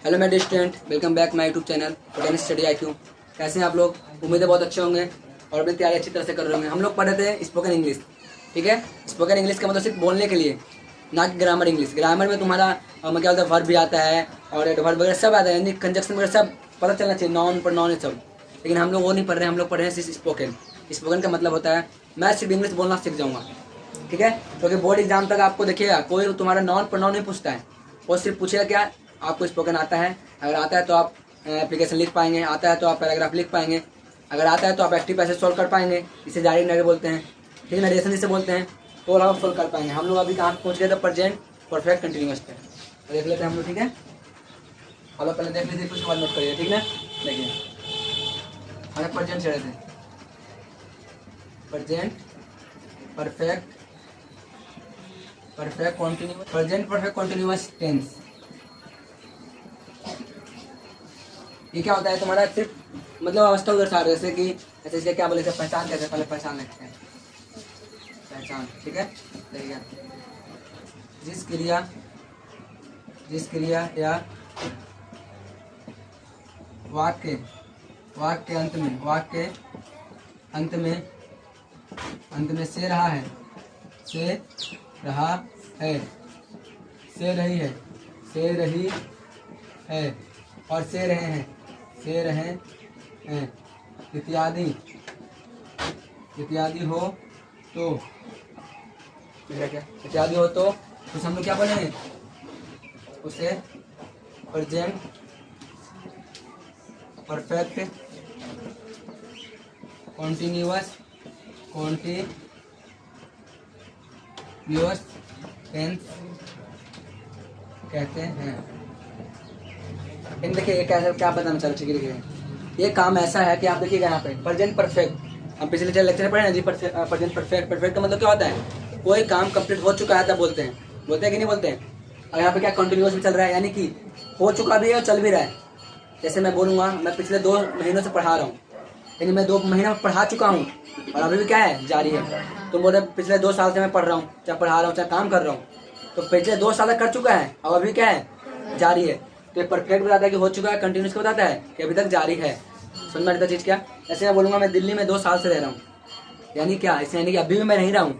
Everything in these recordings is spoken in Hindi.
हेलो मेरे student, welcome back my YouTube channel potential study IQ। कैसे हैं आप लोग? उम्मीद है बहुत अच्छे होंगे और अपनी तैयारी अच्छी तरह से कर रहे होंगे। हम लोग पढ़ रहे थे स्पोकन इंग्लिश, ठीक है। स्पोकन इंग्लिश का मतलब सिर्फ बोलने के लिए, ना कि ग्रामर इंग्लिश। ग्रामर में तुम्हारा क्या होता है, वर्ब भी आता है और एडवर्ब वगैरह सब आता है, यानी कंजक्शन वगैरह सब पता चलना चाहिए, नॉन पर नॉन सब। लेकिन हम लोग वो नहीं पढ़ रहे हैं, हम लोग पढ़ रहे हैं सिर्फ स्पोकन। स्पोकन का मतलब होता है मैं सिर्फ इंग्लिश बोलना सीख जाऊँगा, ठीक है। क्योंकि बोर्ड एग्जाम तक आपको देखिएगा कोई तुम्हारा नॉन पर नॉन नहीं पूछता है, वो सिर्फ पूछेगा क्या आपको स्पोकन आता है। अगर आता है तो आप एप्लीकेशन लिख पाएंगे, आता है तो आप पैराग्राफ लिख पाएंगे, अगर आता है तो आप एक्टिव पैसेज सोल्व कर पाएंगे, इसे डायरेक्ट नरेशन बोलते हैं, ठीक है, नरेशन इसे बोलते हैं, तो आप सोल्व कर पाएंगे। हम लोग अभी कहाँ पहुँच गए थे? प्रेजेंट परफेक्ट कंटिन्यूअस पे देख लेते हैं हम लोग, ठीक है। हेलो, पहले देख लीजिए, कुछ नोट करिए, ठीक है। देखिए हमें प्रेजेंट चढ़े थे, present perfect continuous, present perfect continuous tense. ये क्या होता है तुम्हारा? सिर्फ मतलब अवस्था दर्शा रहे, जैसे कि ऐसे क्या बोले थे, पहचान कैसे, पहले पहचान लिखते हैं, पहचान, ठीक है। देखिए जिस क्रिया या वाक्य अंत में से रहा है, से रही है और से रहे हैं इत्यादि हो तो उसे हम लोग क्या बोलेंगे? उसे प्रेजेंट परफेक्ट कॉन्टिन्यूअस टेंस कहते हैं। इन देखिए ये क्या बताना चाह रहे, देखिए ये काम ऐसा है कि आप देखिएगा यहाँ पे प्रेजेंट परफेक्ट, हम पिछले लेक्चर में पढ़े ना जी। प्रेजेंट परफेक्ट का मतलब क्या होता है? कोई काम कंप्लीट हो चुका है तब बोलते हैं कि नहीं बोलते हैं। और यहाँ पे क्या कंटिन्यूअस भी चल रहा है, यानी कि हो चुका भी है और चल भी रहा है। जैसे मैं बोलूँगा मैं पिछले 2 महीनों से पढ़ा रहा हूँ, यानी मैं 2 महीना पढ़ा चुका हूँ और अभी भी क्या है, जारी है। तुम बोल रहे पिछले 2 साल से मैं पढ़ रहा हूँ, चाहे पढ़ा रहा हूँ चाहे काम कर रहा हूँ, तो पिछले 2 साल कर चुका है और अभी क्या है, जारी है। तो ये परफेक्ट बताता है कि हो चुका है, कंटिन्यूस बताता है कि अभी तक जारी है। समझ में आता चीज़ क्या? ऐसे मैं बोलूँगा मैं दिल्ली में 2 साल से रह रहा हूँ, यानी क्या, इससे यानी कि अभी भी मैं नहीं रहा हूँ।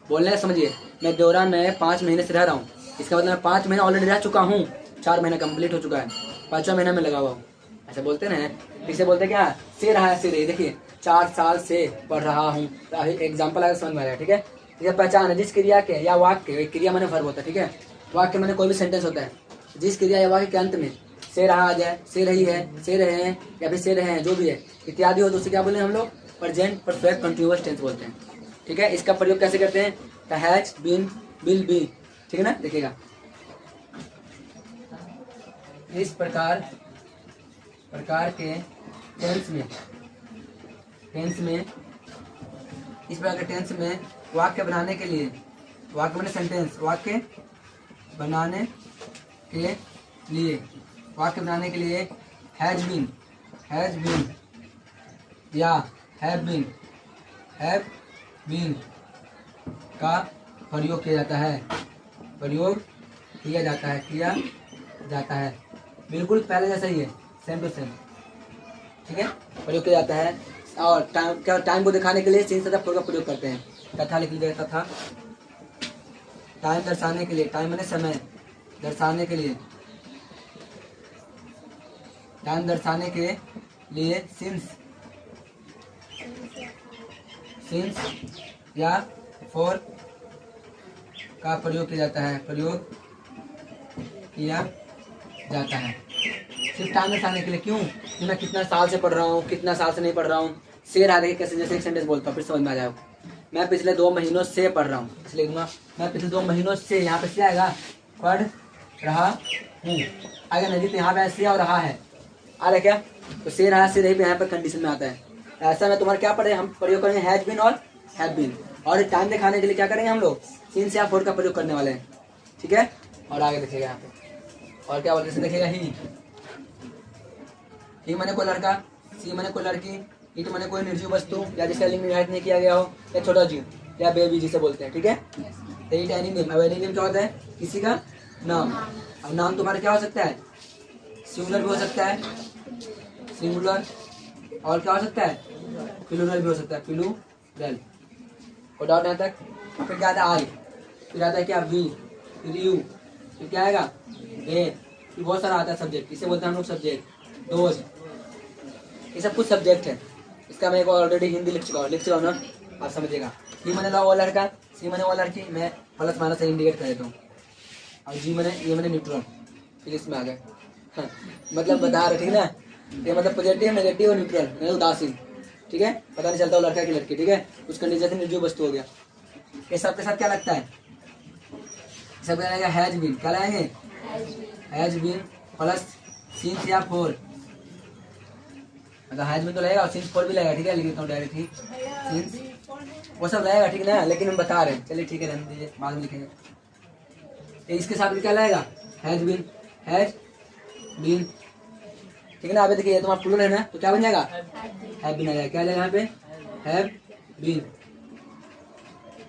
बोलने समझिए, मैं देवरा में 5 महीने से रह रहा हूँ, इसका मतलब मैं 5 महीना ऑलरेडी रह चुका हूँ, 4 महीना कंप्लीट हो चुका है, 5वां महीना में लगा हुआ हूँ। ऐसे बोलते ना, इसे बोलते क्या, से रहा है, से रही। देखिए 4 साल से पढ़ रहा हूँ, एग्जाम्पल आगे समझ में आ रहा है, ठीक है। ये पहचान है जिस क्रिया के या वाक्य, क्रिया मैंने वर्ब होता है, ठीक है। वाक्य मैंने कोई भी सेंटेंस होता है, जिस क्रिया या वाक्य के अंत में से रहा आ जाए, से रही है, से रहे हैं या फिर से रहे हैं, जो भी है इत्यादि हो, तो उसे क्या बोले हम लोग? प्रेजेंट परफेक्ट कंटिन्यूअस टेंस बोलते हैं, ठीक है। इसका प्रयोग कैसे करते हैं? हैज बीन, विल बी, ठीक है ना। देखिएगा इस प्रकार के टेंस में वाक्य बनाने के लिए, वाक्य मैंने सेंटेंस, वाक्य बनाने के लिए हैज बीन या हैव बीन का प्रयोग किया जाता है, बिल्कुल पहले जैसा ही है, सेम टू सेम, ठीक है। प्रयोग किया जाता है और टाइम को दिखाने के लिए सीन तथा का प्रयोग करते हैं। तथा लिख लीजिएगा, तथा टाइम दर्शाने के लिए, टाइम मैंने समय दर्शाने के लिए, टाइम दर्शाने के लिए सिंस या फॉर का प्रयोग किया जाता है, सिर्फ टाइम दर्शाने के लिए। क्यों? कि मैं कितना साल से पढ़ रहा हूँ, कितना साल से नहीं पढ़ रहा हूँ। से रहा, देखिए कैसे, जैसे एक सेंटेंस बोलता हूँ फिर समझ में आ जाएगा। मैं पिछले 2 महीनों से पढ़ रहा हूँ, इसलिए लिखूंगा मैं पिछले 2 महीनों से, यहाँ पे से आएगा, पढ़ रहा हूँ आएगा नहीं, तो यहाँ पे से और रहा है आ रहा क्या, तो से रहा से रही भी यहाँ पर कंडीशन में आता है। ऐसा में तुम्हारा क्या पढ़े, हम प्रयोग करेंगे हैज बीन और हैव बीन, और टाइम दिखाने के लिए क्या करेंगे हम लोग? सिंस या फॉर का प्रयोग करने वाले हैं, ठीक है। और आगे देखिएगा यहाँ पे और क्या बोलते हैं, देखिएगा ही माने कोई लड़का, सी माने कोई लड़की, ईट माने कोई निर्जीव वस्तु या जिसका लिंग निर्धारित नहीं किया गया हो, या छोटा जीव या बेबी जिसे बोलते हैं, ठीक है। तो एनी नेम, अब एनी नेम क्या होता है? किसी का नाम। अब नाम तुम्हारा क्या हो सकता है? सिंगुलर भी हो सकता है, सिंगुलर, और क्या हो सकता है, प्लूरल भी हो सकता है, प्लूरल। और डाउट यहाँ तक। फिर क्या आता है आई, फिर आता है क्या वी, फिर यू, फिर क्या आएगा दे, फिर बहुत सारा आता है सब्जेक्ट, इसे बोलते हैं हम लोग सब्जेक्ट, दोज, ये सब कुछ सब्जेक्ट है। इसका मैं एक ऑलरेडी हिंदी लिख चुका हूँ ना, आप समझिएगा। सी मैंने वो लड़का, सी मैंने वो लड़की, मैं प्लस माइनस से इंडिकेट कर देता हूँ। और जी मैंने, ये मैंने न्यूट्रल, फिर इसमें आ गए। हाँ, मतलब बता रहे, ठीक ना, ये मतलब पॉजिटिव, नेगेटिव और न्यूट्रल, मतलब उदासीन, ठीक है, पता नहीं चलता वो लड़का की लड़की, ठीक है, उस कंडीशन से निर्जीव वस्तु हो गया। ये सब के साथ क्या लगता है, सब क्या लगेगा, हैज बीन, क्या लगाएंगे, हैज बीन प्लस सिंस या फोर, मतलब हैज बीन तो लगेगा और सिंस फोर भी लगेगा, ठीक है, लिख देता हूँ डायरेक्ट ही, सिंस वो सब लगेगा, ठीक ना, लेकिन हम बता रहे हैं, चलिए ठीक है, रहने दीजिए, बाद में लिखेंगे। इसके साथ भी क्या लगेगा, हैज बीन, हैज बीन, ठीक है ना। अभी देखिए तुम्हारा प्लूरल है ना, तो क्या बन जाएगा, हैव बीन आ जाएगा, क्या आ जाएगा यहाँ पे, हैव बीन।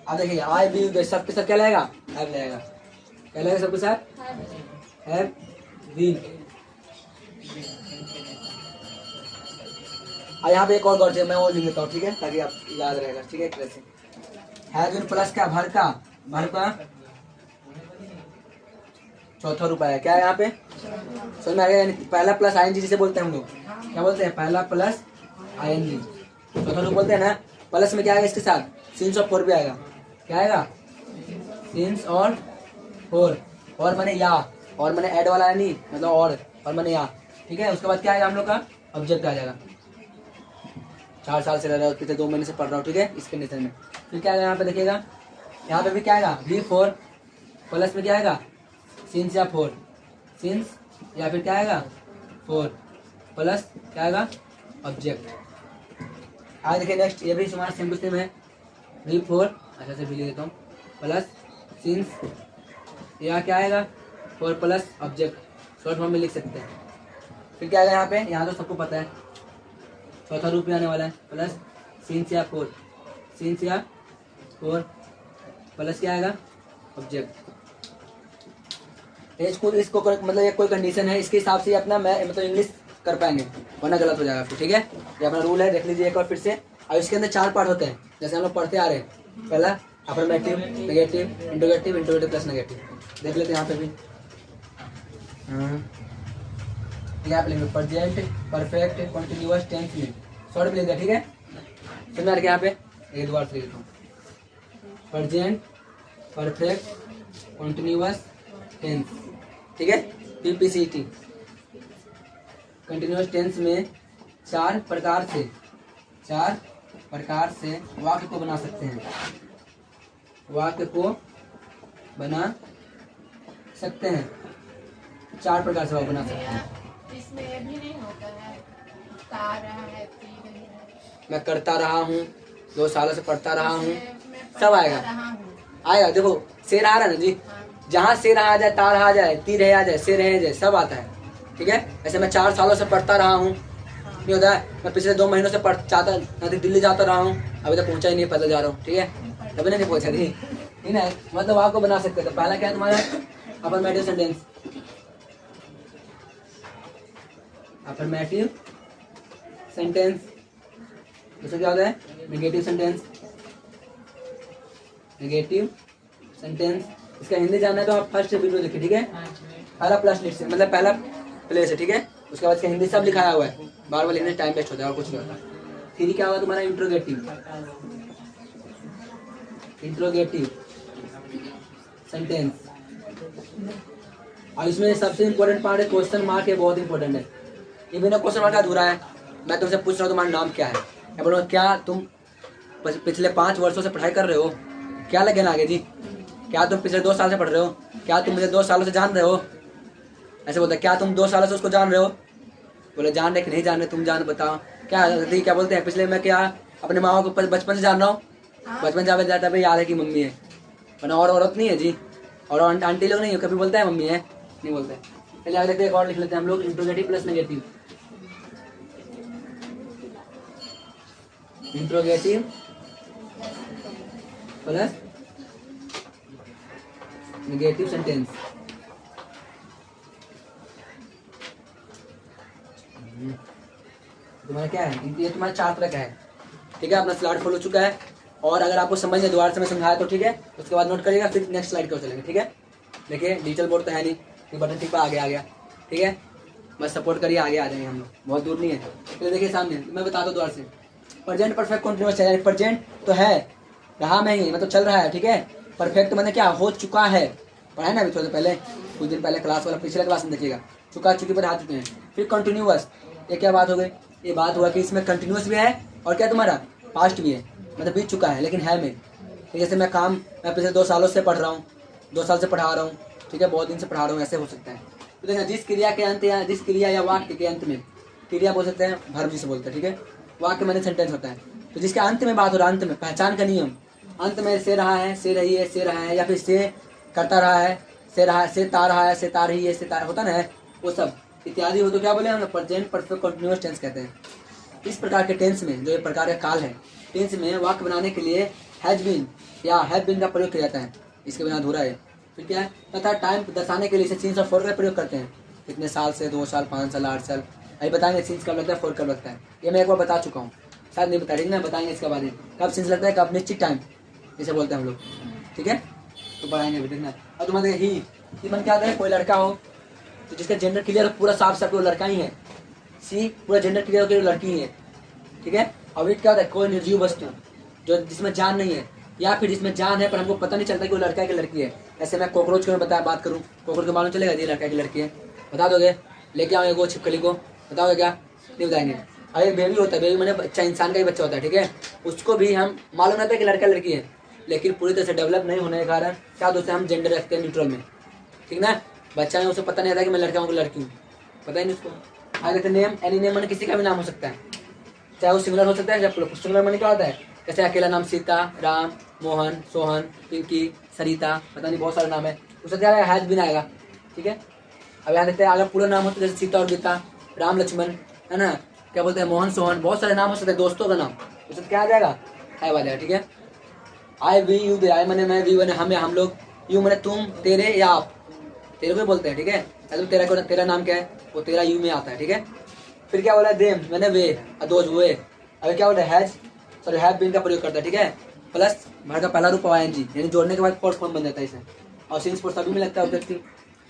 अब देखिए आई बी सबके साथ क्या लगेगा, हैव लगेगा, क्या लगेगा सबके साथ, हैव बीन। यहाँ पे एक और गौर से मैं वो लिख देता हूँ, ठीक है, ताकि आप याद रहेगा, ठीक है, एक तरह से। हैव बीन प्लस क्या, भर का, भर का चौथा रूप आया, क्या है यहाँ पे, समझ में आ गया, यानी पहला प्लस आईएनजी जिसे बोलते हैं हम लोग, क्या बोलते हैं, पहला प्लस आईएनजी, चौथा रूप बोलते हैं ना। प्लस में क्या आएगा इसके साथ, सिंस और फोर भी आएगा, क्या आएगा, सिंस और फोर, और मैंने या, और मैंने ऐड वाला है नहीं, मतलब और मैंने या, ठीक है। उसके बाद क्या आएगा हम लोग का, ऑब्जेक्ट आ जाएगा। 4 साल से रह रहा हूँ, पिछले 2 महीने से पढ़ रहा हूँ, ठीक है, इस कंडीशन में। फिर क्या आएगा यहाँ पे देखिएगा, यहाँ पे भी क्या आएगा, वी फोर, प्लस में क्या आएगा, सिंस या फोर, सिंस या फिर क्या आएगा, फोर, प्लस क्या आएगा, ऑब्जेक्ट। आगे देखिए नेक्स्ट, ये भी हमारा सेम टू सेम है, वी फोर, अच्छा से भी ले देता हूँ, प्लस सिंस या क्या आएगा, four plus object, short form में लिख सकते हैं। फिर क्या आएगा यहाँ पे, यहाँ तो सबको पता है, चौथा रूप में आने वाला है, प्लस सिंस या फोर, सिंस या फोर, प्लस क्या आएगा, ऑब्जेक्ट। इसको मतलब ये कोई कंडीशन है, इसके हिसाब से अपना मैं मतलब इंग्लिश कर पाएंगे, वरना गलत हो जाएगा फिर, ठीक है। ये अपना रूल है, देख लीजिए एक बार फिर से। और इसके अंदर 4 पार्ट होते हैं, जैसे हम लोग पढ़ते आ रहे हैं, पहला affirmative, negative, interrogative, interrogative plus negative, देख लेते हैं यहाँ पे भी। यहाँ पे लिखेंगे प्रेजेंट परफेक्ट कॉन्टिन्यूअस टेंस में, शॉर्ट भी लिख दिया, ठीक है। समझ आ रहा है यहाँ पे, एक बार से लिखता हूँ, प्रेजेंट परफेक्ट कॉन्टिन्यूअस टेंस, ठीक है, पीपीसीटी। कंटिन्यूअस टेंस में 4 प्रकार से वाक्य को बना सकते हैं, वाक्य को बना सकते हैं, 4 प्रकार से वाक्य बना सकते हैं। इसमें ये भी नहीं होता है, ता रहा है, पी रही है, मैं करता रहा हूँ, 2 सालों से पढ़ता रहा हूँ, मैं सब आएगा, आएगा। देखो शेर आ रहा है ना जी, जहाँ शेर आ जाए, तार आ जाए, तीर है आ जाए, शेर है जाए, सब आता है, ठीक है। ऐसे मैं 4 सालों से पढ़ता रहा हूँ, नहीं होता है, मैं पिछले 2 महीनों से दिल्ली जाता रहा हूँ, अभी तक पहुँचा ही नहीं, पैदल जा रहा हूँ, ठीक है, अभी नहीं पहुँचा थी, ठीक है। मतलब आपको बना सकते हैं। तो पहला क्या है तुम्हारा, अफर्मेटिव सेंटेंस, अफर्मेटिव सेंटेंस। दूसरा क्या होता है, नेगेटिव सेंटेंस, नेगेटिव सेंटेंस। इसका हिंदी जानना है तो आप फर्स्ट वीडियो देखिए, ठीक है, पहला प्लस लिस्ट से, मतलब पहला प्लेस है, ठीक है। उसके बाद इसका हिंदी सब लिखाया हुआ है, बार बार लिखने टाइम वेस्ट होता है और कुछ नहीं होता। फिर क्या होगा तुम्हारा, इंट्रोगेटिव, इंट्रोगेटिव सेंटेंस। और इसमें सबसे इम्पोर्टेंट पार्ट है क्वेश्चन मार्क, है बहुत इंपॉर्टेंट है। ये बिना क्वेश्चन मार्क का अधूरा है। मैं तुमसे पूछ रहा हूँ तुम्हारा नाम क्या है, मैं बोलूँगा क्या तुम पिछले 5 वर्षों से पढ़ाई कर रहे हो, क्या लगेगा आगे जी, क्या तुम पिछले 2 साल से पढ़ रहे हो, क्या तुम मुझे 2 सालों से जान रहे हो, ऐसे बोलते हैं, क्या तुम 2 सालों से उसको जान रहे हो, बोले जान रहे कि नहीं जान रहे, तुम जान बताओ। क्या बोलते हैं, पिछले मैं क्या अपने माँ को बचपन से जान रहा हूँ, बचपन जावे जाता है याद है कि मम्मी है, वरना और औरत नहीं है जी, और आंटी लोग नहीं है, कभी बोलता है मम्मी है, नहीं बोलते। चलिए आगे देखते हैं, एक और लिख लेते हैं हम लोग, interrogative plus negative, interrogative plus negative sentence. तुम्हारा क्या है, ये तुम्हारा 4 तरह का है। ठीक है, अपना स्लाइड फॉलो हो चुका है। और अगर आपको समझ में दोबारा से मैं समझाया तो ठीक है, उसके बाद नोट करिएगा, फिर नेक्स्ट स्लाइड को चलेंगे। ठीक है, देखिए डिजिटल बोर्ड तो है नहीं, ये बटन टिप आगे आ गया। ठीक है, बस सपोर्ट करिए, आगे आ जाएंगे हम लोग, बहुत दूर नहीं है। तो देखिए सामने मैं बता दूँ दोबारा से, प्रेजेंट परफेक्ट कंटिन्यूअस है, प्रेजेंट तो है, रहा में ही मतलब चल रहा है। ठीक है, परफेक्ट मतलब क्या, हो चुका है, पढ़ा है ना अभी थोड़े पहले, कुछ दिन पहले क्लास वाला, पिछले क्लास में देखिएगा, चुका चुकी पर आ चुके हैं। फिर कंटिन्यूअस, ये क्या बात हो गई, ये बात हुआ कि इसमें कंटिन्यूअस भी है और क्या तुम्हारा पास्ट भी है, मतलब बीत चुका है लेकिन है में। जैसे मैं पिछले 2 सालों से पढ़ रहा हूँ, 2 साल से पढ़ा रहा हूँ, ठीक है, बहुत दिन से पढ़ा रहा हूँ, ऐसे हो सकता है। तो देखना, जिस क्रिया के अंत या जिस क्रिया या वाक्य के अंत में, क्रिया बोल सकते हैं, वर्ब जिसे बोलते हैं। ठीक है, वाक्य मैंने सेंटेंस होता है, तो जिसके अंत में बात हो रहा है, अंत में पहचान का नियम, अंत में से रहा है, से रही है, से रहा है, या फिर से करता रहा है, से रहा है, से ता रहा है, से ता रही है, से ता होता ना है, वो सब इत्यादि हो तो क्या बोले हम, प्रेजेंट परफेक्ट कंटिन्यूअस टेंस कहते हैं। इस प्रकार के टेंस में, जो ये प्रकार का काल है, टेंस में वाक्य बनाने के लिए हैज बीन या हैव बीन का प्रयोग किया जाता है, इसके बिना अधूरा है। फिर क्या है, तथा टाइम दर्शाने के लिए इसे सीन्स और फॉर का प्रयोग करते हैं, कितने साल से, 2 साल, 5 साल, 8 साल, अभी बताएंगे सीन्स कब लगता है, फॉर कब लगता है, ये मैं एक बार बता चुका हूँ, शायद नहीं बता, ठीक ना, बताएंगे इसके बारे में, कब सीन्स लगता है, कब निश्चित टाइम जिसे बोलते हैं हम लोग। ठीक है, तो पढ़ाएंगे अभी, देखना। और तुम्हारे ही मन क्या आता है, कोई लड़का हो तो जिसका जेंडर क्लियर हो, पूरा साफ साफ वो लड़का ही है, सी पूरा जेंडर क्लियर हो कि वो लड़की ही है। ठीक है, और इट क्या होता है, कोई निर्जीव वस्तु जो जिसमें जान नहीं है, या फिर जिसमें जान है पर हमको पता नहीं चलता कि वो लड़का है कि लड़की है। ऐसे मैं कॉकरोच की बात करूँ, कॉकरोच को मालूम चलेगा ये लड़का है कि लड़की है, बता दोगे, लेके आओगे वो छिपकली को, बताओगे क्या, नहीं बताएंगे। और एक बेबी होता है, बेबी मैंने बच्चा, इंसान का ही बच्चा होता है, ठीक है, उसको भी हम मालूम रहता है कि लड़का लड़की है, लेकिन पूरी तरह से डेवलप नहीं होने के कारण क्या होता है, हम जेंडर रखते हैं न्यूट्रल में। ठीक ना, बच्चा है उसे पता नहीं रहता कि मैं लड़का हूँ कि लड़की हूँ, पता ही नहीं उसको। आगे नेम, एनी नेम मैंने किसी का भी नाम हो सकता है, चाहे वो सिंगुलर हो सकता है, चाहे सिंगुलर मैंने क्या होता है, जैसे अकेला नाम सीता, राम, मोहन, सोहन, पिंकी, सरिता, पता नहीं बहुत सारे नाम है, उससे क्या आएगा, हैज बीन आएगा। ठीक है, अब यहाँ देखते हैं, अगर पूरा नाम होता है जैसे सीता और गीता, राम लक्ष्मण, है ना, क्या बोलते हैं, मोहन सोहन, बहुत सारे नाम हो सकते हैं, दोस्तों का नाम, उससे क्या आ जाएगा, हैव आ जाएगा। ठीक है, आई वी यू दे, आई मैंने मैं, वी मैंने हम या हम लोग, यू मैंने तुम, तेरे या आप, तेरे को बोलते हैं। ठीक है, तो तेरा नाम क्या है, वो तेरा यू में आता है। ठीक है, फिर क्या बोला, देम मैंने वे, दोज वे, अभी क्या बोल रहा है, हैज सॉरी हैव बीन का प्रयोग करता है। ठीक है, प्लस भर का पहला रूप आईएनजी, यानी जोड़ने के बाद फोर्थ फॉर्म बन जाता है इसे, और सिंस फोर सभी में लगता है ऑब्जेक्टिव।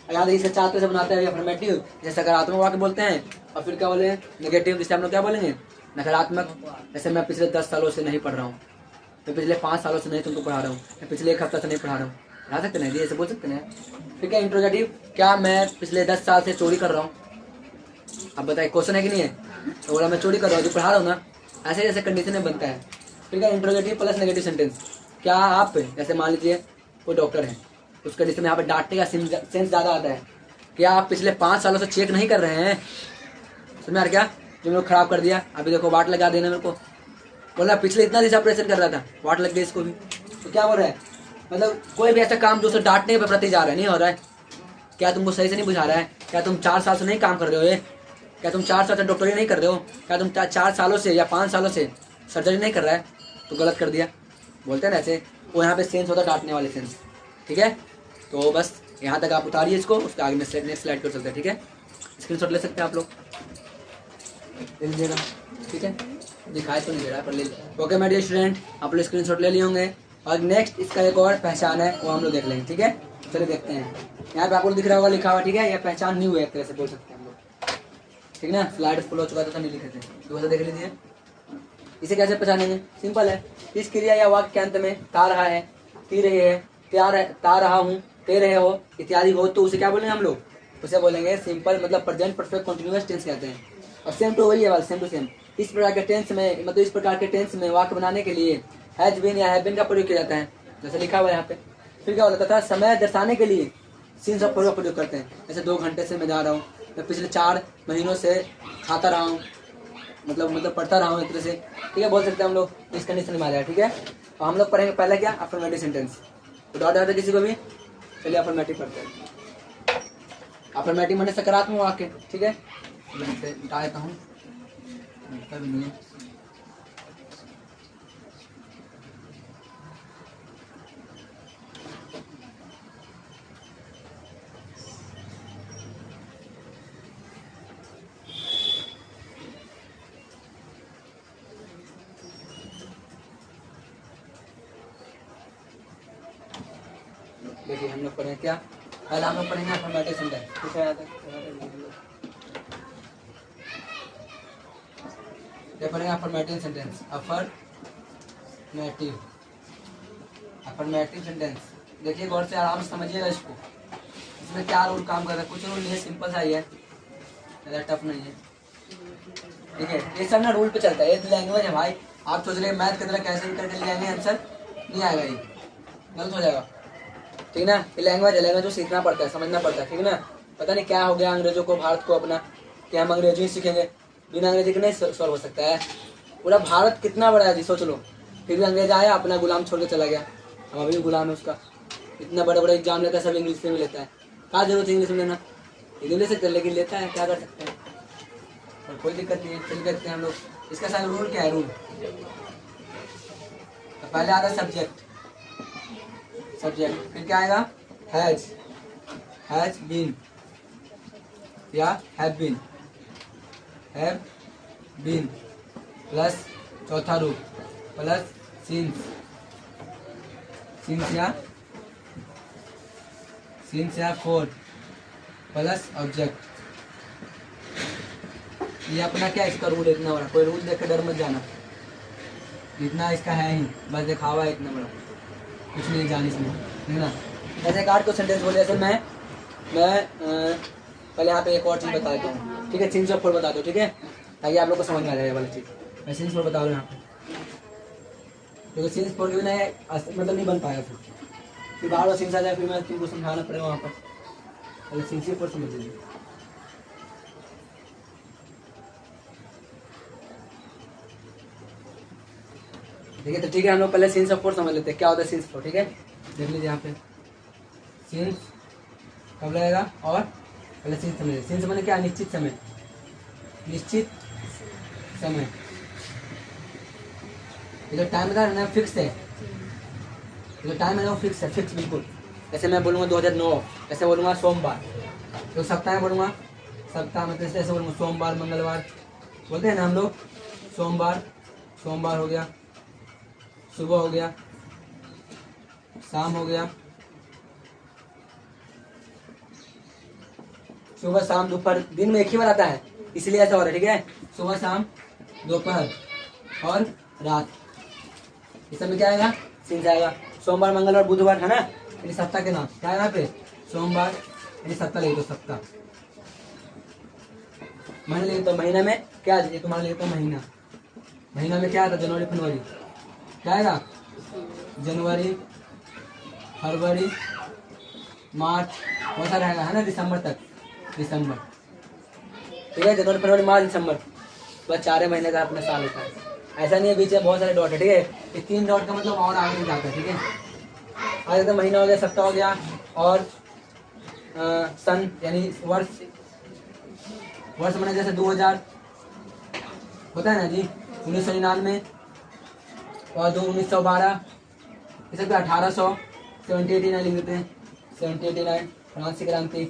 यहाँ देखिए इसे 4 तरह से बनाते हैं, अफर्मेटिव जैसे सकारात्मक वाक्य बोलते हैं, और फिर क्या बोले नेगेटिव, जिससे हम लोग क्या बोलेंगे, नकारात्मक, जैसे मैं पिछले 10 सालों से नहीं पढ़ रहा हूँ, मैं पिछले 5 सालों से नहीं तुमको पढ़ा रहा हूँ, मैं पिछले 1 हफ्ता से नहीं पढ़ा रहा हूँ, पढ़ा सकते ना, ऐसे बोल सकते हैं। ठीक है, इंट्रोगेटिव, क्या मैं पिछले 10 साल से चोरी कर रहा हूँ, अब बताइए क्वेश्चन है कि नहीं है, तो बोला मैं चोरी कर रहा हूँ, जो पढ़ा रहा हूँ ना, ऐसे जैसे कंडीशन में बनता है। ठीक है, इंट्रोगेटिव प्लस नेगेटिव सेंटेंस, क्या आप, जैसे मान लीजिए कोई डॉक्टर है, उस कंडीशन में यहाँ पे डांटने का सेंस ज़्यादा आता है, क्या आप पिछले 5 सालों से चेक नहीं कर रहे हैं, समझ यार, क्या जो मेरे को खराब कर दिया, अभी देखो वाट लगा देना मेरे को, बोला पिछले इतना दिन से ऑपरेशन कर रहा था, वाट लग गई इसको भी, तो क्या बोल रहा है, मतलब कोई भी ऐसा काम जो उसे डांटने के प्रति जा रहा है, नहीं हो रहा है, क्या तुमको सही से नहीं बुझा रहा है, क्या तुम 4 साल से नहीं काम कर रहे हो, ये क्या तुम 4 साल से डॉक्टरी नहीं कर रहे हो, क्या तुम 4 सालों से या 5 सालों से सर्जरी नहीं कर रहा है, तो गलत कर दिया, बोलते हैं ना ऐसे, वो यहाँ पे सेंस होता है डांटने वाले सेंस। ठीक है, तो बस यहाँ तक आप उतारिए इसको, उसके आगे में नेक्स्ट स्लाइड कर सकते हैं। ठीक है, स्क्रीनशॉट ले सकते हैं आप लोग, ले लीजिएगा। ठीक है, दिखाई तो नहीं दे रहा है पर ले लीजिए। ओके माय डियर स्टूडेंट, आप लोग स्क्रीनशॉट ले लिए होंगे, और नेक्स्ट इसका एक और पहचान है, वो हम लोग देख लेंगे। ठीक है, चलिए देखते हैं, यहाँ पे आपको दिख रहा होगा लिखा हुआ। ठीक है, यह पहचान न्यू है, एक तरह से बोल सकते हैं हम लोग। ठीक ना, स्लाइड फुल हो चुका था, नहीं लिखे थे, दोबारा देख लीजिए। इसे कैसे पहचानेंगे, सिंपल है, इस क्रिया या वाक्य के अंत में ता रहा है, ती रही है, ता रहा हूँ, ते रहे हो इत्यादि हो, तो उसे क्या बोलेंगे हम लोग, उसे बोलेंगे सिंपल, मतलब प्रेजेंट परफेक्ट कंटीन्यूअस टेंस कहते हैं। और सेम टू वही है, सेम टू सेम। इस प्रकार के टेंस में, मतलब इस प्रकार के टेंस में वाक्य बनाने के लिए हैज बीन या हैव बीन का प्रयोग किया जाता है, जैसे लिखा हुआ है यहाँ पे। फिर क्या होता था, समय दर्शाने के लिए सीन्स ऑफ प्रयोग करते हैं, जैसे 2 घंटे से मैं जा रहा हूँ, मैं पिछले 4 महीनों से खाता रहा हूँ, मतलब पढ़ता रहा हूँ एक तरह से। ठीक है, बोल सकते हैं हम लोग, इस कंडीशन में आ जाए। ठीक है, और हम लोग पढ़ेंगे पहले क्या, अफर्मेटिव सेंटेंस, तो डाउट आता है किसी को भी, चलिए अफर्मेटिव पढ़ते हैं। अफर्मेटिव माने सकारात्मक वाक्य। ठीक है, हटा देता हूँ, देखिए हम लोग पढ़ें क्या, पहले हम लोग पढ़ेंगे अफर्मेटिव सेंटेंस। कुछ है ये पढ़ेंगे अफर्मेटिव सेंटेंस। अफर्मेटिव सेंटेंस देखिए गौर से, आराम से समझिएगा इसको। इसमें क्या रूल काम कर रहा है, कुछ रूल नहीं है, सिंपल सा ही है, ज़्यादा टफ नहीं है। ठीक है, ये सब ना रूल पे चलता है, ये लैंग्वेज है भाई। आप सोच रहे हैं मैथ की तरह कैसे भी करके ले आएंगे आंसर, नहीं आएगा, ये गलत हो जाएगा। ठीक ना, ये लैंग्वेज है, लैंग्वेज को सीखना पड़ता है, समझना पड़ता है। ठीक ना, पता नहीं क्या हो गया अंग्रेजों को, भारत को अपना, कि हम अंग्रेजी ही सीखेंगे, बिना अंग्रेजी के नहीं सॉल्व हो सकता है। पूरा भारत कितना बड़ा है जी, सोच लो। फिर भी अंग्रेज आया, अपना गुलाम छोड़ के चला गया, हम अभी भी गुलाम है उसका। इतना बड़ा बड़ा एग्जाम लेता है, सब इंग्लिश में लेता है। क्या जरूरत है इंग्लिश में लेना, हिंदी ले सकते हैं, लेकिन लेता है, क्या कर सकते हैं, और कोई दिक्कत नहीं है, चल करते हैं हम लोग। इसका सारा रूल क्या है, रूल तो पहले आता है सब्जेक्ट, फिर क्या आएगा, हैज बीन या हैव बीन प्लस चौथा रूप प्लस सिंस या फोर प्लस ऑब्जेक्ट। ये अपना क्या, इसका रूल इतना बड़ा, कोई रूल देख के डर मत जाना, इतना इसका है ही, बस दिखावा है इतना बड़ा, कुछ नहीं जान इसमें, है ना। ऐसे कार्ड को सेंटेंस बोले, जैसे मैं पहले यहाँ पे एक और चीज़ बता देता हूँ। ठीक है, सिंस और फोर बता दो, ठीक है, ताकि आप लोग को समझ में आ जाए वाली चीज़। मैं सिंस फोर बता रहा हूँ यहाँ पे, क्योंकि सिंस फोर के बिना मतलब नहीं बन पाएगा, फिर बार बार सिंस आ जाए, फिर मैं तुमको समझाना पड़ेगा वहाँ पर। पहले सिंस फोर समझ लीजिए। ठीक है, तो ठीक है, हम लोग पहले सिंस ऑफ फोर समझ लेते हैं, क्या होता है सिंस फोर। ठीक है, देख लीजिए यहाँ पे सिंस कब लगेगा, और पहले सिंस समझ लीजिए। सिंस मैंने क्या, निश्चित समय, ये जो टाइम बता रहे ना फिक्स है, ये जो टाइम है ना वो फिक्स है, फिक्स बिल्कुल। जैसे मैं बोलूँगा 2009, ऐसे बोलूँगा सोमवार, तो सप्ताह में बोलूँगा, सप्ताह में कैसे ऐसे बोलूँगा, सोमवार मंगलवार बोलते हैं ना हम लोग। सोमवार हो गया, सुबह हो गया, शाम हो गया, सुबह शाम दोपहर, दिन में एक ही बार आता है, इसलिए ऐसा हो रहा है। ठीक है, सुबह शाम दोपहर और रात, इस सब में क्या आएगा, सिंस आएगा। सोमवार मंगलवार बुधवार है ना, यानी सप्ताह के नाम क्या है यहाँ पे, सोमवार, यानी सप्ताह ले, तो सप्ताह। महीने ले तो महीना में क्या, ये तुम्हारा ले तो महीना में क्या आता है, जनवरी फरवरी, क्या आएगा, जनवरी फरवरी मार्च, बहुत सारा रहेगा, है ना, दिसंबर तक, दिसंबर। ठीक है, जनवरी फरवरी मार्च दिसंबर, बस 4 महीने का अपना साल होता है। ऐसा नहीं है बीच में बहुत सारे डॉट है। ठीक है, ये 3 डॉट का मतलब और आगे नहीं जाता है। ठीक है, आगे तो महीना हो गया, सप्ताह हो गया, और सन यानी वर्ष मैंने जैसे 2000 होता है ना जी, 1999 और 1912, ये सब 1800, 1789 लिख देते हैं, 1789 फ्रांस की क्रांति।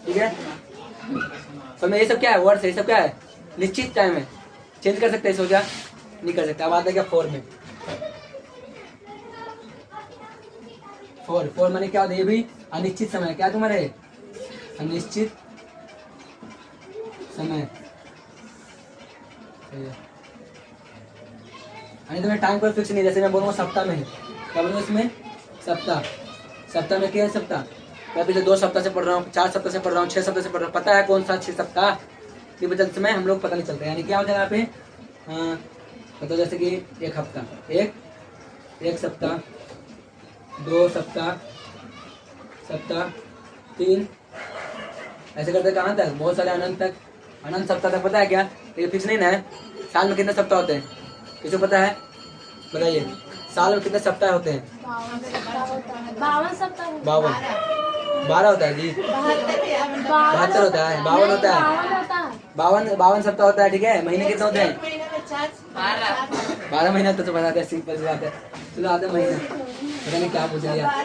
ठीक है, तो मैं ये सब क्या है, वर्ड्स है, ये सब क्या है, निश्चित टाइम है, चेंज कर सकते हैं, इसको क्या नहीं कर सकते। अब आता है क्या, फोर में, फोर माने क्या होता है, ये भी अनिश्चित समय, क्या तुम्हारे, अनिश्चित समय, यानी तुम्हें टाइम कोई फिक्स नहीं। जैसे मैं बोलूँगा सप्ताह में है, क्या बोलूँगा इसमें, सप्ताह में क्या है, सप्ताह मैं पिछले 2 सप्ताह से पढ़ रहा हूँ, 4 सप्ताह से पढ़ रहा हूँ, 6 सप्ताह से पढ़ रहा हूँ, पता है कौन सा 6 सप्ताह, ये बदल समय हम लोग पता नहीं चलता। यानी क्या हो जाएगा यहाँ पे, मतलब जैसे कि एक हफ्ता, एक सप्ताह, 2 सप्ताह, 3, ऐसे करते कहाँ तक, बहुत सारे अनंत सप्ताह तक। पता है क्या, ये फिक्स नहीं ना है। साल में कितने सप्ताह होते हैं, किसी को पता है, बताइए, साल में कितने सप्ताह होते हैं, 52 सप्ताह, 12 होता है जी, 72 होता है, 52 होता है, 52 सप्ताह होता है। ठीक है, महीने कितने होते हैं, 12 महीना, तो बताते हैं, सिंपल सी बात है। चलो आते महीना, पता नहीं क्या पूछ लिया,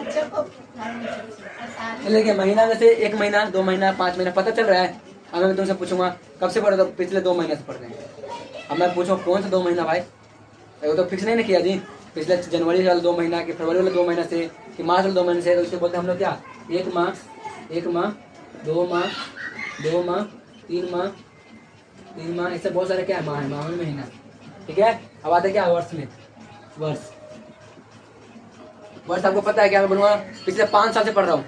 लेकिन महीना में से 1 महीना, 2 महीना, 5 महीना पता चल रहा है। अब मैं तुमसे पूछूंगा कब से पढ़ रहे हो, पिछले 2 महीने से पढ़ रहे हैं। अब मैं पूछूं कौन सा 2 महीना भाई, वो तो फिक्स नहीं ना किया जी, पिछले जनवरी वाला 2 महीना, कि फरवरी वाला 2 महीना से, कि मार्च वाला 2 महीने से, तो इसे बोलते हैं हम लोग क्या, 1 माह, 2 माह, 2 माह, 3 माह, 3 माह, इससे बहुत सारे क्या है, माह है, माह में महीना। ठीक है, अब आते क्या वर्ष में, वर्ष। वर्ष आपको पता है क्या, मैं बोलूँगा पिछले 5 साल से पढ़ रहा हूँ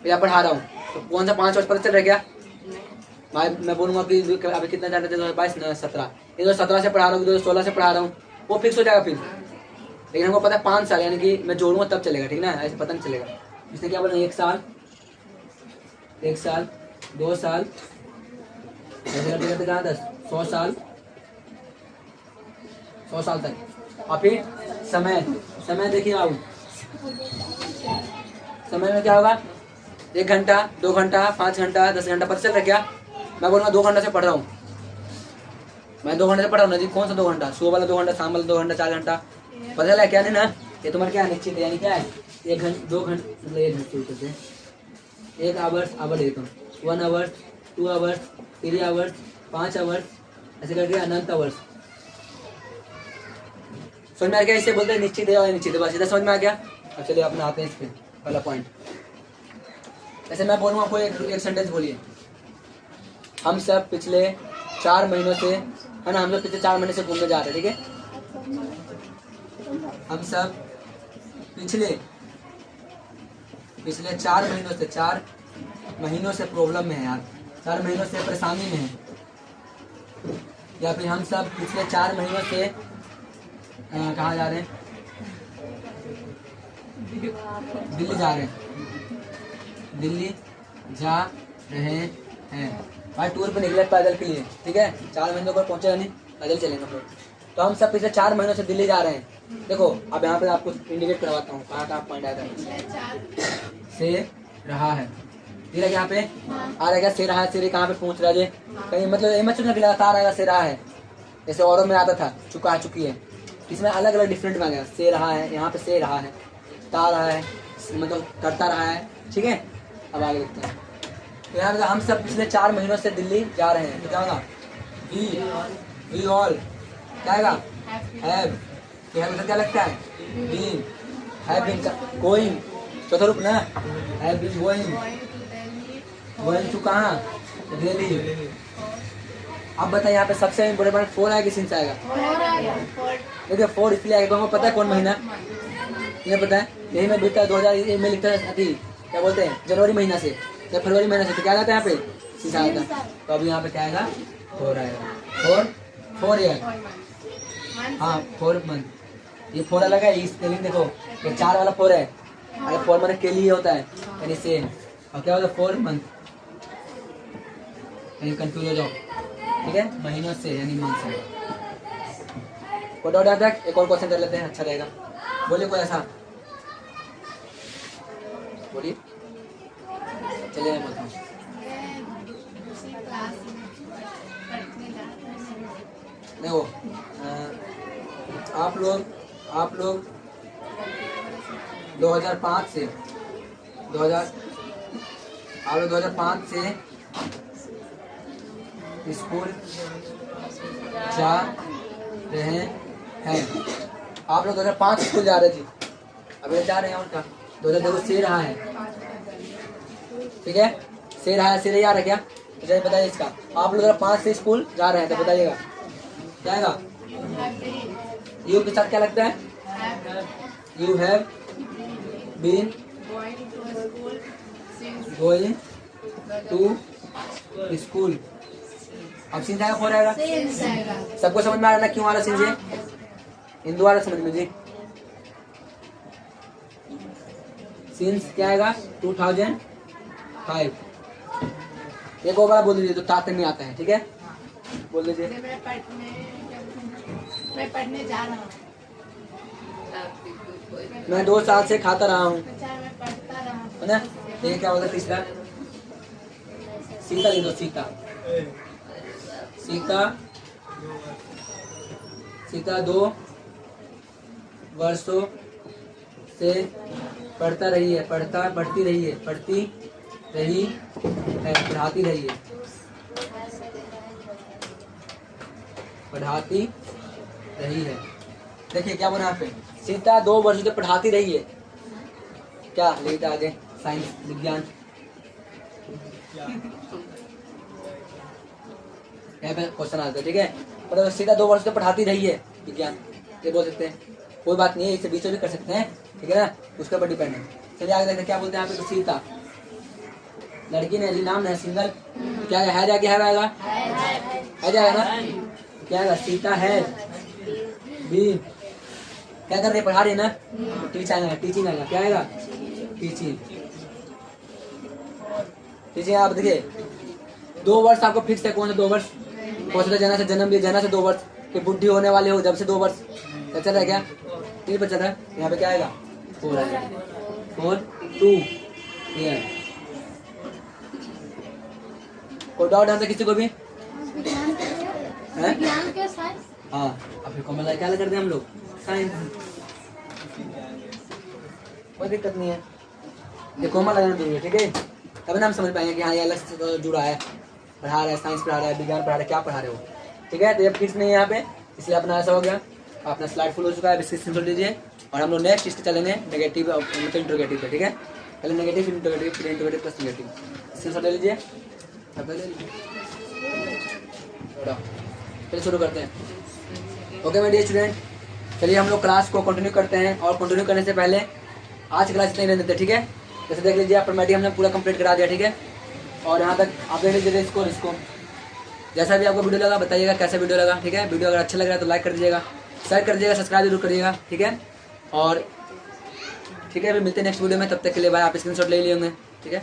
या पढ़ा रहा हूँ, तो कौन सा 5 वर्ष पता चल रहा है क्या? मैं बोलूँगा कि अभी कितना जाते थे, 2022 ना 17, ये 2017 से पढ़ा रहा हूँ, 2016 से पढ़ा रहा हूँ, वो फिक्स हो जाएगा फिर। लेकिन हमको पता है 5 साल, यानी कि मैं जोड़ूंगा तब चलेगा, ठीक ना, ऐसे पता नहीं चलेगा। इसने क्या बोला, 1 साल, 2 साल, ऐसे करते करते कहाँ 100 साल, 100 साल तक। और फिर समय देखिए आप, समय में क्या होगा, 1 घंटा, 2 घंटा, 5 घंटा, 10 घंटा, पता चल रहा है क्या? मैं बोलूँगा 2 घंटा से पढ़ रहा हूँ, मैं 2 घंटे से पढ़ रहा हूँ। नजीक कौन सा 2 घंटा, सुबह वाला 2 घंटा, शाम वाला 2 घंटा, 4 घंटा, पता चला क्या? नहीं ना, ये तुम्हारा क्या निश्चित है, यानी क्या है, 1 घंटे, 2 घंटे, मतलब 1 घंटे, 1 आवर्स, आवर देता हूँ, 1 आवर्स, 2 आवर्स, 3 आवर्स, 5 आवर्स, ऐसे करके अनंत आवर्स। समझ में आ गया? इससे बोलते हैं निश्चित है और अनिश्चित है, बस इधर समझ में आ गया। अब चलिए अपने आते हैं इस पे पहला पॉइंट। ऐसे मैं बोलूँगा, कोई एक सेंटेंस बोलिए। हम सब पिछले 4 महीनों से, है ना, हम लोग पिछले 4 महीने से घूमने जा रहे हैं, ठीक है। हम सब पिछले 4 महीनों से, 4 महीनों से प्रॉब्लम में है यार, 4 महीनों से परेशानी में है, या फिर हम सब पिछले 4 महीनों से कहाँ जा रहे हैं, दिल्ली जा रहे हैं, दिल्ली जा रहे हैं भाई, टूर पे निकले पैदल के लिए, ठीक है। 4 महीनों पर पहुंचे नहीं, पैदल चलेंगे फिर। तो हम सब पिछले 4 महीनों से दिल्ली जा रहे हैं। देखो अब यहाँ पे आपको इंडिकेट करवाता हूँ कहाँ कहाँ पॉइंट आएगा। से रहा है, ठीक है, यहाँ पे आ रहेगा से रहा है, से कहाँ पे पहुँच रहा है, कहीं मतलब ये मत सोचना कि लगातार आएगा से रहा है, जैसे औरों में आता था चुका चुकी है, इसमें अलग अलग डिफरेंट में आ गया। से रहा है, यहाँ पे से रहा है, ता रहा है, मतलब करता रहा है, ठीक है। अब आगे देखते हैं, तो यहाँ पे हम सब पिछले 4 महीनों से दिल्ली जा रहे हैं, तो क्या होगा, वी ऑल, क्या आएगा, हैव, तो यहाँ पे क्या लगता है, बीन, हैव बीन गोइंग, चौथा रूप ना, have been going, going to कहाँ, दिल्ली। अब बताइए यहाँ पे सबसे इम्पोर्टेंट 4 आएगा कि सिंस आएगा, देखिए 4 इसलिए आएगा, हमको पता है कौन महीना, ये पता है, यही में बीता 2000 में लिखता है, अभी क्या बोलते हैं, जनवरी महीना से या फरवरी महीना से, तो क्या आता है यहाँ पे, सिंस आता है। तो अभी यहाँ पे क्या आएगा, 4 आएगा, 4 ईयर, हाँ 4 मंथ। ये 4 अलग है, ये स्पेलिंग देखो, ये 4 वाला 4 है, अरे 4 मंथ के लिए होता है, यानी से, और क्या होता है 4 मंथ, यानी कंफ्यूज हो जाओ, ठीक है, महीनों से यानी मंथ से। कोई डाउट आता है? एक और क्वेश्चन कर लेते हैं, अच्छा रहेगा, बोलिए कोई ऐसा, बोलिए, चलिए मैं बताऊँ। देखो आप लोग 2005 से 2005 से स्कूल जा रहे हैं, आप लोग 2005 स्कूल जा रहे थे, अभी जा रहे हैं, उनका 2002 से रहा है, ठीक है, से रहा है, से रहा है क्या, तो जैसे बताइए इसका, आप लोग 5 से स्कूल जा रहे हैं, तो बताइएगा क्या आएगा, यू के साथ क्या लगता है, you have been going to school. अब सिंस आएगा 4 आएगा, सबको समझ में आ रहा है क्यों आ रहा सिंस, ये हिंदू आ रहा समझ में जी। सिंस क्या आएगा 2005, एक और बार बोल दीजिए तो ताते में आता है, ठीक है, बोल दीजिए। मैं पढ़ने जा रहा हूँ, मैं 2 साल से खाता रहा हूँ, मैं पढ़ता रहा हूँ, है ना। ये क्या बोलता तीसरा, सीता लिख दो, सीता, सीता, सीता 2 वर्षों से पढ़ती रही है, पढ़ती रही है, पढ़ाती रही है, पढ़ाती रही है। देखिए क्या बोला यहाँ पे, सीता 2 वर्षों से पढ़ाती रही है। क्या लिखते आगे? साइंस, विज्ञान। यहाँ पे क्वेश्चन आता है, ठीक है। मतलब सीता 2 वर्ष से पढ़ाती रही है विज्ञान, ये बोल सकते हैं। कोई बात नहीं है, इसे बीच में भी कर सकते हैं, ठीक है ना, उसके ऊपर डिपेंड है। चलिए आगे देखते हैं क्या बोलते हैं यहाँ पे। तो सीता लड़की ने जी, नाम है सिंगल, क्या है जाएगा? है जाएगा ना? क्या है? सीता है बी, क्या कर रही है? पढ़ा रही है ना। टीच आएगा, टीचिंग आएगा, क्या आएगा? टीचिंग। टीचिंग आप देखिए 2 वर्ष आपको फिक्स है। कौन से 2 वर्ष? हो सकता है जना से जन्म लिया, जना से 2 वर्ष कि बुढ़ी होने वाले हो जब से 2 वर्ष चल रहा है। क्या 3 बचा था? यहाँ पे क्या आएगा? 4 आएगा। 4 2 कोई डाउट है किसी को भी? विज्ञान के साइंस। हाँ, अब फिर कॉमन क्या करते हैं हम लोग? साइंस। कोई दिक्कत नहीं है, ये कॉमन लगाना जरूरी है, ठीक है। तब ना हम समझ पाएंगे कि हाँ ये अलग से जुड़ा है, पढ़ा रहा है, साइंस पढ़ा रहा है, विज्ञान पढ़ा रहा है, क्या पढ़ा रहे हो, ठीक है। तो ये फिक्स नहीं है यहाँ पे, इसलिए अपना ऐसा हो गया। अपना स्लाइड फुल हो चुका है, इसकी स्क्रीनशॉट लीजिए। और हम लोग नेक्स्ट इसके चलेंगे नेगेटिव मतलब इंट्रोगेटिव पे, ठीक है। पहले नेगेटिव, फिर इंट्रोगेटिव, फिर इंट्रोगेटिव प्लस नेगेटिव। स्क्रीनशॉट ले लीजिए। चलिए शुरू करते हैं। ओके माय डियर स्टूडेंट, चलिए हम लोग क्लास को कंटिन्यू करते हैं। और कंटिन्यू करने से पहले आज की क्लास इतने रहने देते, ठीक है। जैसे देख लीजिए अप्रमेटिक हमने पूरा कंप्लीट करा दिया, ठीक है। और यहाँ तक आप देख लीजिए इसको जैसा भी आपको वीडियो लगा बताइएगा कैसा वीडियो लगा, ठीक है। वीडियो अगर अच्छा लग रहा है तो लाइक कर दीजिएगा, शेयर कर दीजिएगा, सब्सक्राइब जरूर करिएगा, ठीक है। और ठीक है, अभी मिलते हैं नेक्स्ट वीडियो में, तब तक के लिए बाय। आप स्क्रीनशॉट ले लिए होंगे, ठीक है।